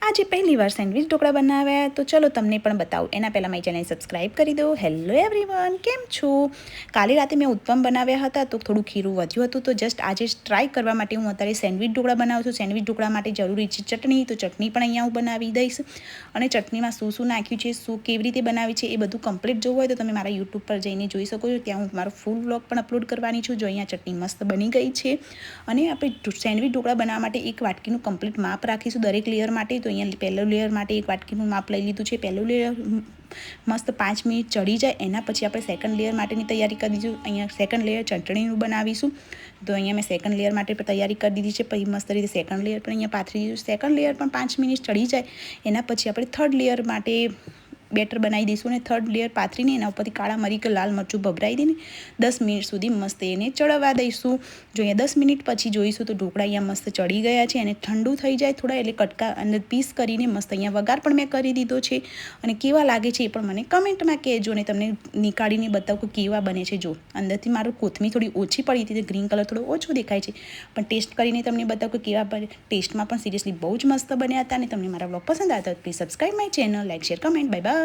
આજે પહેલી વાર સેન્ડવિચ ઢોકળા બનાવ્યા તો ચલો તમને પણ બતાવું. એના પહેલાં મારી ચેનલ સબસ્ક્રાઈબ કરી દો. હેલો એવરીવન, કેમ છો? કાલે રાતે મેં ઉત્પમ બનાવ્યા હતા તો થોડું ખીરું વધ્યું હતું, તો જસ્ટ આજે ટ્રાય કરવા માટે હું અત્યારે સેન્ડવિચ ઢોકળા બનાવું છું. સેન્ડવિચ ઢોકળા માટે જરૂરી છે ચટણી, તો ચટણી પણ અહીંયા હું બનાવી દઈશ. અને ચટણીમાં શું શું નાખ્યું છે, શું કેવી રીતે બનાવી છે, એ બધું કમ્પ્લીટ જોવું હોય તો તમે મારા યુટ્યુબ પર જઈને જોઈ શકો છો. ત્યાં હું મારો ફૂલ વ્લોગ પણ અપલોડ કરવાની છું. જો અહીંયા ચટણી મસ્ત બની ગઈ છે. અને આપણે સેન્ડવિચ ઢોકળા બનાવવા માટે એક વાટકીનું કમ્પ્લીટ માપ રાખીશું દરેક લેયર માટે. તો અહીંયા પહેલો લેયર માટે એક વાટકીનું માપ લઈ લીધું છે. પહેલું લેયર મસ્ત 5 મિનિટ ચડી જાય એના પછી આપણે સેકન્ડ લેયર માટેની તૈયારી કરી દઈશું. અહીંયા સેકન્ડ લેયર ચટણીનું બનાવીશું. તો અહીંયા મેં સેકન્ડ લેયર માટે પણ તૈયારી કરી દીધી છે. પછી મસ્ત રીતે સેકન્ડ લેયર પણ અહીંયા પાથરી દીધું. સેકન્ડ લેયર પણ 5 મિનિટ ચડી જાય એના પછી આપણે થર્ડ લેયર માટે બેટર બનાવી દઈશું. અને થર્ડ લેયર પાથરીને એના ઉપરથી કાળા મરી કે લાલ મરચું ભભરાઈ દઈને 10 મિનિટ સુધી મસ્ત એને ચડવા દઈશું. જો અહીંયા 10 મિનિટ પછી જોઈશું તો ઢોકળા અહીંયા મસ્ત ચડી ગયા છે. અને ઠંડુ થઈ જાય થોડા એટલે કટકા અંદર પીસ કરીને મસ્ત અહીંયા વઘાર પણ મેં કરી દીધો છે. અને કેવા લાગે છે એ પણ મને કમેન્ટમાં કહેજો. ને તમને નીકાળીને બતાવું કે કેવા બને છે. જો અંદરથી મારું કોથમીર થોડી ઓછી પડી હતી, ગ્રીન કલર થોડો ઓછો દેખાય છે, પણ ટેસ્ટ કરીને તમને બતાવું કે કેવા બને. ટેસ્ટમાં પણ સિરિયસલી બહુ જ મસ્ત બન્યા હતા. અને તમને મારા બ્લોગ પસંદ આવતા please subscribe my channel, like, share, comment. Bye bye.